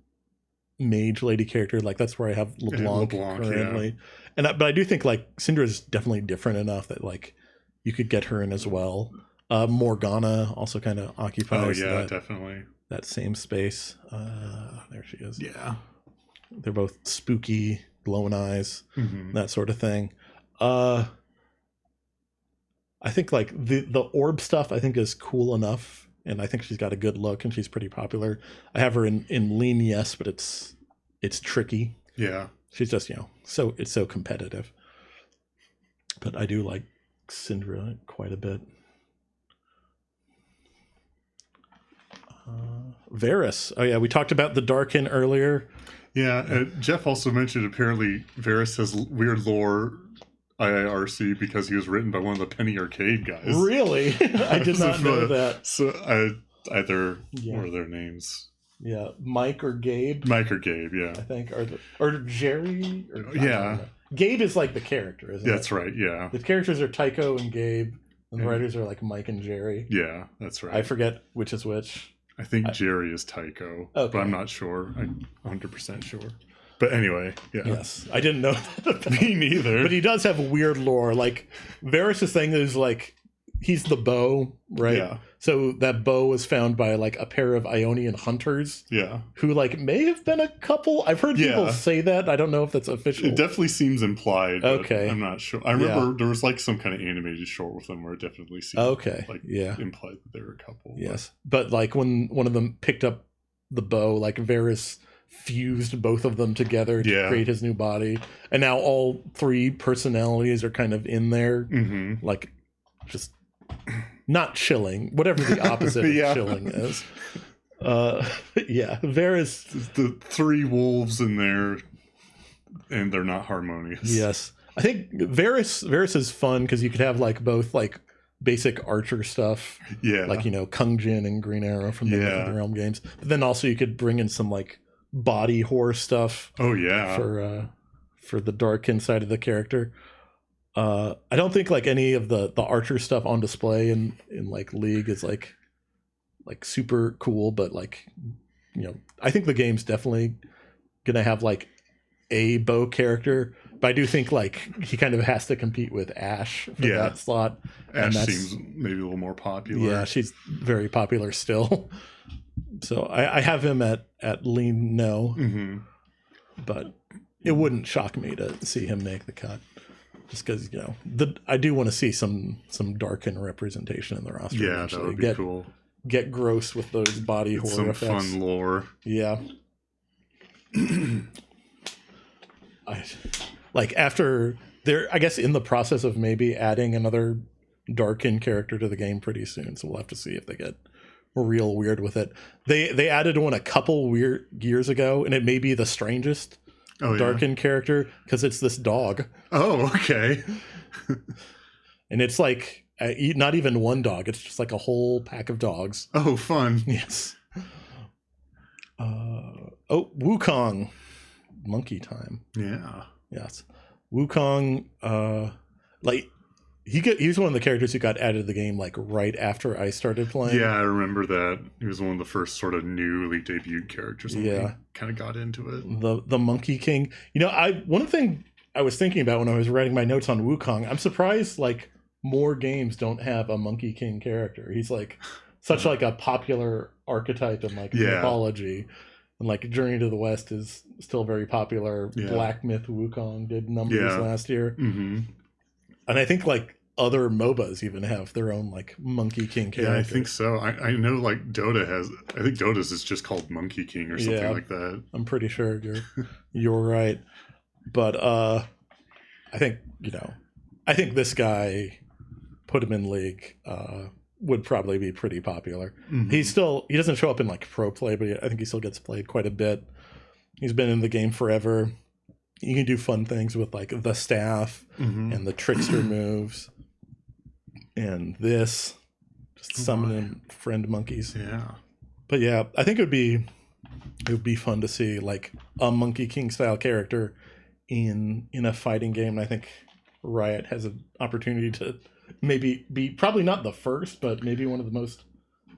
mage lady character. Like that's where I have LeBlanc currently. Yeah. But I do think like Syndra is definitely different enough that like you could get her in as well. Morgana also kind of occupies definitely that same space. There she is. Yeah. They're both spooky, glowing eyes, that sort of thing. I think like the orb stuff I think is cool enough, and I think she's got a good look and she's pretty popular. I have her in lean, yes, but it's tricky. Yeah. She's just, it's so competitive. But I do like Syndra quite a bit. Varus. Oh yeah, we talked about the Darkin earlier. Yeah, Jeff also mentioned apparently Varus has weird lore IIRC because he was written by one of the Penny Arcade guys. Really? I did not know that. So what are their names? Yeah, Mike or Gabe. Mike or Gabe, yeah. I think, or Jerry. Gabe is like the character, isn't it? That's right. Yeah. The characters are Tycho and Gabe, and the writers are like Mike and Jerry. Yeah, that's right. I forget which is which. I think Jerry is Tycho, but I'm not sure. I'm 100% sure. But anyway, yeah. Yes, I didn't know that. Me neither. But he does have weird lore. Like, Varus' thing is, like, he's the bow, right? Yeah. So that bow was found by, like, a pair of Ionian hunters. Yeah. Who, like, may have been a couple. I've heard people say that. I don't know if that's official. It definitely seems implied. Okay. I'm not sure. I remember there was, like, some kind of animated short with them where it definitely seemed implied that there were a couple. Yes. But, like, when one of them picked up the bow, like, Varus fused both of them together to create his new body. And now all three personalities are kind of in there. Like, just not chilling, whatever the opposite of chilling is. Varus, the three wolves in there, and they're not harmonious. Yes, I think Varus is fun because you could have like both like basic archer stuff, like Kung Jin and Green Arrow from the Realm games, but then also you could bring in some like body horror stuff. Oh yeah, for the dark inside of the character. I don't think like any of the archer stuff on display in like League is like super cool, but like I think the game's definitely gonna have like a bow character, but I do think like he kind of has to compete with Ashe for that slot. Ashe seems maybe a little more popular. Yeah, she's very popular still. So I have him at lean no, but it wouldn't shock me to see him make the cut. Just because I do want to see some Darkin representation in the roster. Yeah, eventually. That would be cool. Get gross with those body horror effects. Some fun lore. Yeah. After they're, I guess, in the process of maybe adding another Darkin character to the game pretty soon, so we'll have to see if they get real weird with it. They added one a couple weird years ago, and it may be the strangest. Darkin character because it's this dog. Oh, okay. And it's like not even one dog. It's just like a whole pack of dogs. Oh, fun. Yes. Wukong. Monkey time. Yeah. Yes. Wukong, he's one of the characters who got added to the game like right after I started playing. Yeah, I remember that. He was one of the first sort of newly debuted characters. Yeah, kind of got into it. The Monkey King. One thing I was thinking about when I was writing my notes on Wukong, I'm surprised like more games don't have a Monkey King character. He's like such like a popular archetype in like mythology. And like Journey to the West is still very popular. Yeah. Black Myth Wukong did numbers last year. And I think like other MOBAs even have their own like Monkey King character. Yeah, I think so. I know like Dota has. I think Dota's is just called Monkey King or something like that. I'm pretty sure you're right. But I think I think this guy, put him in League. would probably be pretty popular. He doesn't show up in like pro play, but I think he still gets played quite a bit. He's been in the game forever. You can do fun things with like the staff and the trickster moves and this, just summoning friend monkeys. Yeah. But yeah, I think it would be fun to see like a Monkey King style character in a fighting game. And I think Riot has an opportunity to maybe be probably not the first, but maybe one of the most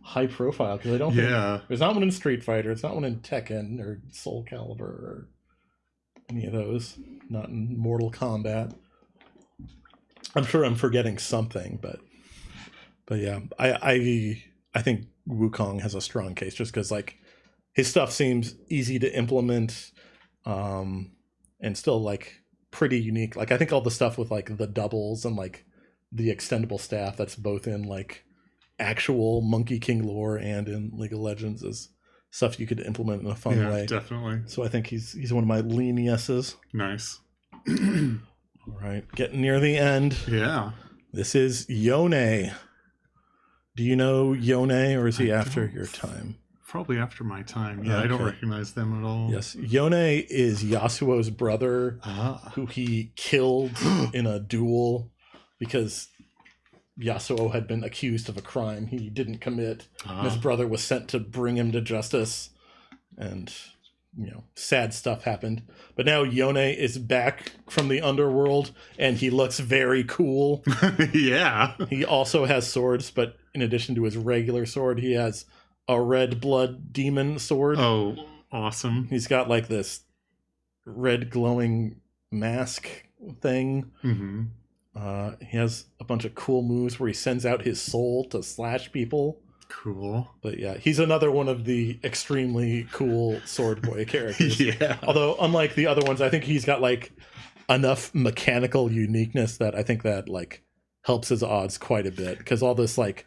high profile, because I don't think there's not one in Street Fighter, it's not one in Tekken or Soul Calibur or any of those, not in Mortal Kombat. I'm sure I'm forgetting something, but yeah, I think Wukong has a strong case just because like his stuff seems easy to implement, and still like pretty unique. Like I think all the stuff with like the doubles and like the extendable staff that's both in like actual Monkey King lore and in League of Legends is stuff you could implement in a fun way. Definitely. So I think he's one of my lean yeses. Nice. All right, getting near the end. Yeah. This is Yone. Do you know Yone, or is he after your time? Probably after my time. Yeah, okay. I don't recognize them at all. Yes, Yone is Yasuo's brother, who he killed in a duel because Yasuo had been accused of a crime he didn't commit. And his brother was sent to bring him to justice, and sad stuff happened. But now Yone is back from the underworld, and he looks very cool. Yeah. He also has swords, but in addition to his regular sword, he has a red blood demon sword. Oh, awesome. He's got like this red glowing mask thing. He has a bunch of cool moves where he sends out his soul to slash people. Cool. But yeah, he's another one of the extremely cool sword boy characters. Yeah. Although unlike the other ones, I think he's got like enough mechanical uniqueness that I think that like helps his odds quite a bit, because all this like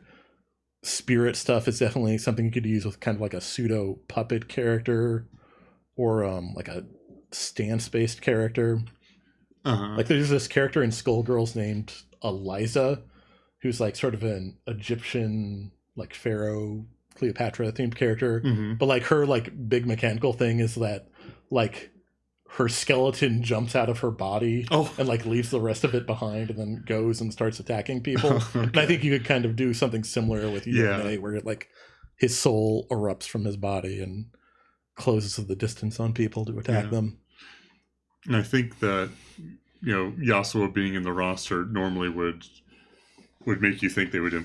spirit stuff is definitely something you could use with kind of like a pseudo puppet character or like a stance-based character. Like there's this character in Skullgirls named Eliza, who's like sort of an Egyptian like Pharaoh Cleopatra themed character, but like her like big mechanical thing is that like her skeleton jumps out of her body and like leaves the rest of it behind and then goes and starts attacking people. Okay. And I think you could kind of do something similar with Yone, where like his soul erupts from his body and closes the distance on people to attack them. And I think that Yasuo being in the roster normally would make you think they would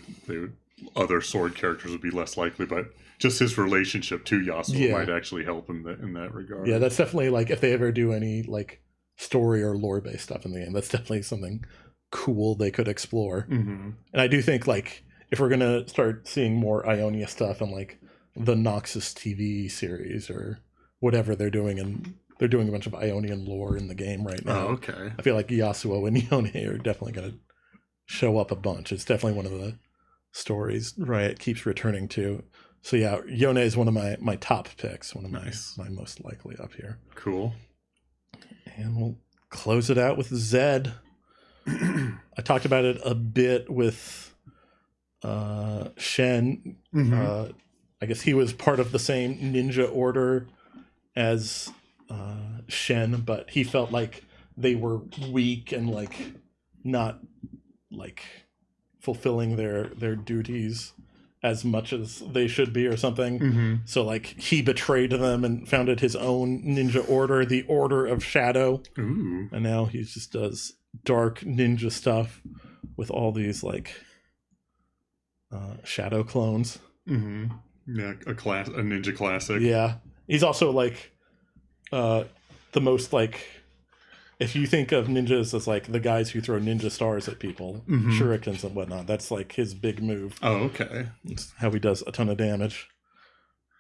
other sword characters would be less likely, but just his relationship to Yasuo might actually help in that regard. Yeah, that's definitely like if they ever do any like story or lore based stuff in the game, that's definitely something cool they could explore. And I do think like if we're gonna start seeing more Ionia stuff and like the Noxus TV series or whatever they're doing, and they're doing a bunch of Ionian lore in the game right now. Oh, okay. I feel like Yasuo and Yone are definitely gonna show up a bunch. It's definitely one of the stories Riot keeps returning to. So yeah, Yone is one of my top picks, one of my most likely up here. Cool. And we'll close it out with Zed. I talked about it a bit with Shen. I guess he was part of the same ninja order as Shen, but he felt like they were weak and like not like fulfilling their duties as much as they should be or something. So like he betrayed them and founded his own ninja order, the Order of Shadow. And now he just does dark ninja stuff with all these like shadow clones. Yeah, a ninja classic. Yeah, he's also like the most like, if you think of ninjas as like the guys who throw ninja stars at people, shurikens and whatnot, that's like his big move. Oh, okay. That's how he does a ton of damage.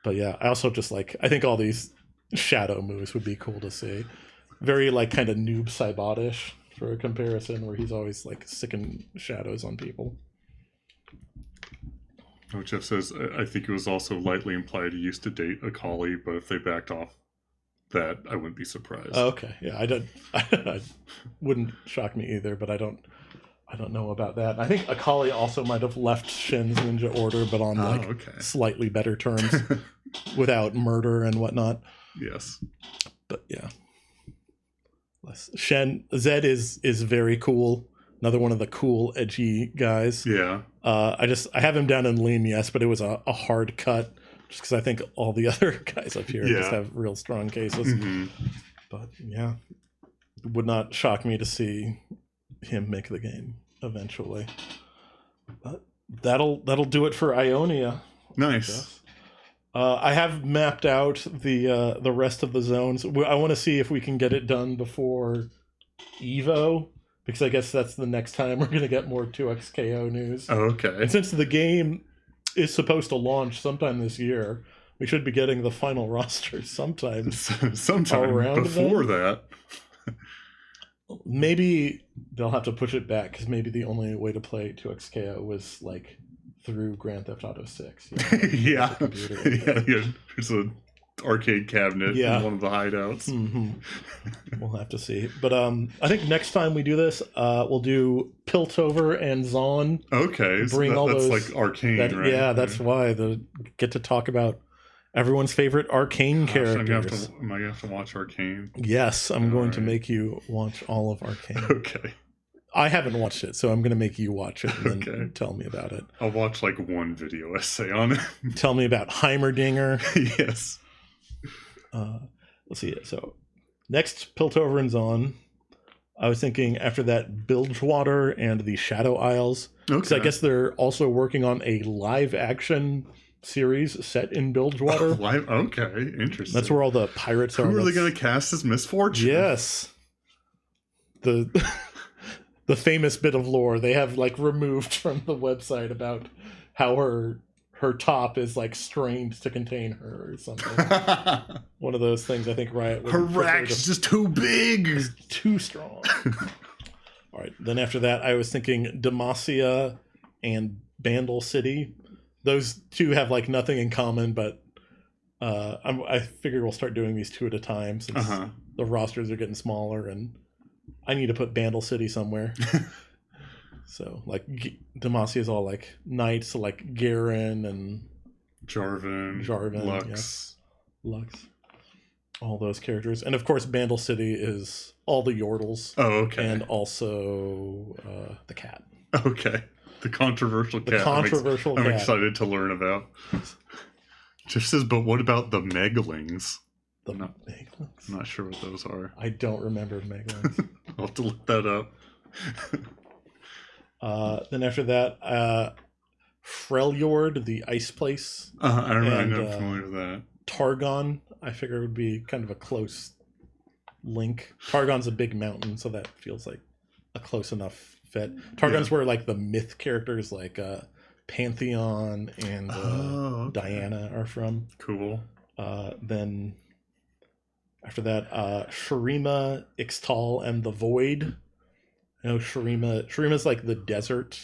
But yeah, I also just like, I think all these shadow moves would be cool to see. Very like kind of Noob Saibot-ish for a comparison, where he's always like sicking shadows on people. Oh, Jeff says, I think it was also lightly implied he used to date Akali, but if they backed off that, I wouldn't be surprised. Okay, yeah, I wouldn't shock me either, but I don't I don't know about that. I think Akali also might have left Shin's Ninja Order, but on slightly better terms, without murder and whatnot. Yes. But yeah, Zed is very cool. Another one of the cool, edgy guys. Yeah. I have him down in lean, yes, but it was a hard cut just because I think all the other guys up here just have real strong cases. Mm-hmm. But yeah, it would not shock me to see him make the game eventually. But that'll do it for Ionia. Nice. I have mapped out the rest of the zones. I want to see if we can get it done before Evo, because I guess that's the next time we're going to get more 2XKO news. Oh, okay. And since the game is supposed to launch sometime this year, we should be getting the final roster sometime around before that. Maybe they'll have to push it back, because maybe the only way to play 2XKO was like through Grand Theft Auto 6. Yeah. There's an arcade cabinet in one of the hideouts. Mm-hmm. We'll have to see. But I think next time we do this, we'll do Piltover and Zon. Okay. Bring so all that's those, like Arcane, right? Yeah, that's why. Get to talk about everyone's favorite Arcane characters. Am I going to have to watch Arcane? Yes, I'm going to make you watch all of Arcane. Okay. I haven't watched it, so I'm going to make you watch it and then tell me about it. I'll watch like one video essay on it. Tell me about Heimerdinger. Yes. Let's see. So next, Piltover and Zon. I was thinking after that, Bilgewater and the Shadow Isles. Because I guess they're also working on a live-action series set in Bilgewater. Okay, interesting. That's where all the pirates are. Who are they going to cast as Mistfortune? Yes. The famous bit of lore they have like removed from the website about how her top is like strained to contain her or something. One of those things I think Riot would her rack's just too big. It's too strong. All right. Then after that, I was thinking Demacia and Bandle City. Those two have like nothing in common, but I figure we'll start doing these two at a time since the rosters are getting smaller and I need to put Bandle City somewhere. So, like, Demacia is all, like, knights, so, like, Garen and... Jarvan, Lux. Yes. Lux. All those characters. And, of course, Bandle City is all the Yordles. Oh, okay. And also the cat. Okay. The controversial cat. The controversial cat. I'm excited to learn about. Just says, but what about the Megalings? Megalings? I'm not sure what those are. I don't remember Megalings. I'll have to look that up. Then after that, Freljord, the ice place. I don't know. I'm not familiar with that. Targon, I figure would be kind of a close link. Targon's a big mountain, so that feels like a close enough fit. Targon's where like the myth characters like Pantheon and Diana are from. Cool. Then after that, Shurima, Ixtal, and the Void. You know, Shurima's like the desert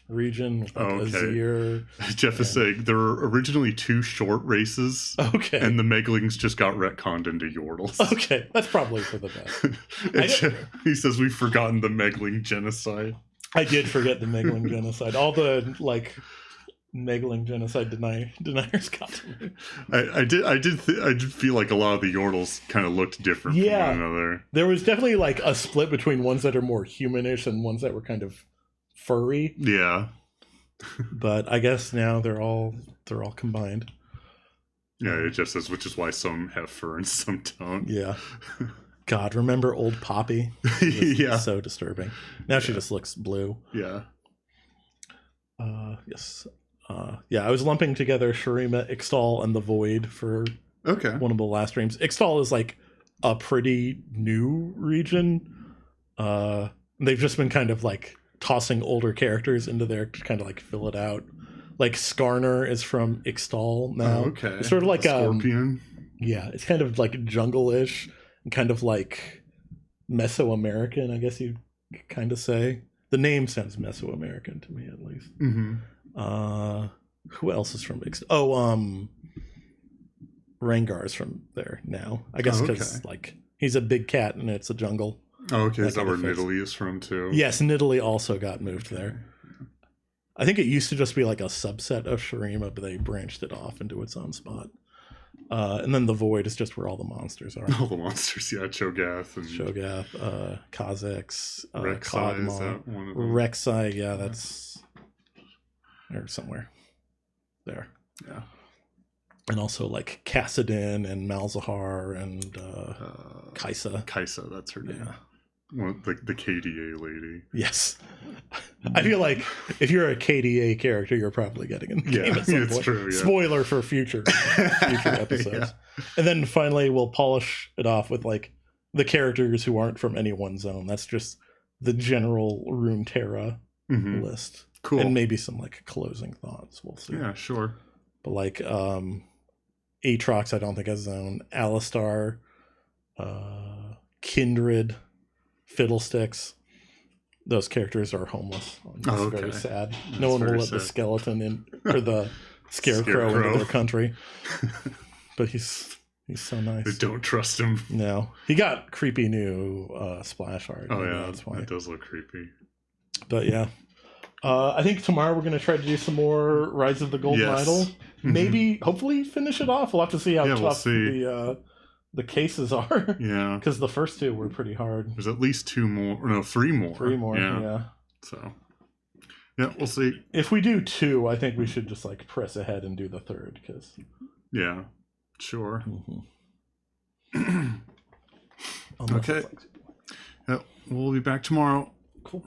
region with like Azir. Jeff is saying there were originally 2 short races. Okay. And the Megalings just got retconned into Yordles. Okay, that's probably for the best. He says we've forgotten the Megling genocide. I did forget the Megling genocide. All the like Megling genocide deniers got to me. I did feel like a lot of the Yordles kind of looked different from one another. There was definitely like a split between ones that are more humanish and ones that were kind of furry. Yeah. But I guess now they're all combined. Yeah, it just says which is why some have fur and some don't. Yeah. God, remember old Poppy? Yeah. So disturbing. Now she just looks blue. Yeah. Yes. I was lumping together Shurima, Ixtal, and the Void for one of the last streams. Ixtal is like a pretty new region. They've just been kind of like tossing older characters into there to kind of like fill it out. Like Skarner is from Ixtal now. It's sort of like Scorpion. Yeah, it's kind of like jungle-ish and kind of like Mesoamerican, I guess you'd kind of say. The name sounds Mesoamerican to me, at least. Who else is from Rengar's from there now. I guess because like he's a big cat and it's a jungle. Oh, okay. Is that kind where of fits. Italy is from too? Yes, Nidalee also got moved there. I think it used to just be like a subset of Shurima, but they branched it off into its own spot. And then the Void is just where all the monsters are. All the monsters, yeah. Cho'Gath and Shogath, Kha'Zix, Rek'Sai, is Kog'Maw, that one of them? Rek'Sai, yeah, that's there somewhere. There. Yeah. And also like Kassadin and Malzahar and Kaisa. Kaisa, that's her name. Yeah. Well, the KDA lady. Yes. I feel like if you're a KDA character, you're probably getting in the game at some it's point. true. Yeah. Spoiler for future episodes. Yeah. And then finally, we'll polish it off with like the characters who aren't from any one zone. That's just the general Runeterra Mhm. list. Cool. And maybe some like closing thoughts. We'll see. Yeah, sure. But like Aatrox, I don't think has zone. Alistar, Kindred, Fiddlesticks. Those characters are homeless. It's very sad. No one will let the skeleton in or the scarecrow into their country. But he's so nice. They don't trust him. No, he got creepy new splash art. Oh yeah, that's why. It does look creepy. But yeah, I think tomorrow we're gonna try to do some more Rise of the Golden Idol. Mm-hmm. Maybe, hopefully, finish it off. We'll have to see how tough the cases are. Yeah, because the first two were pretty hard. There's at least three more. 3 more. Yeah. So, yeah, we'll see. If we do 2, I think we should just like press ahead and do the third. Because yeah, sure. Mm-hmm. Okay. Yep, we'll be back tomorrow. Cool.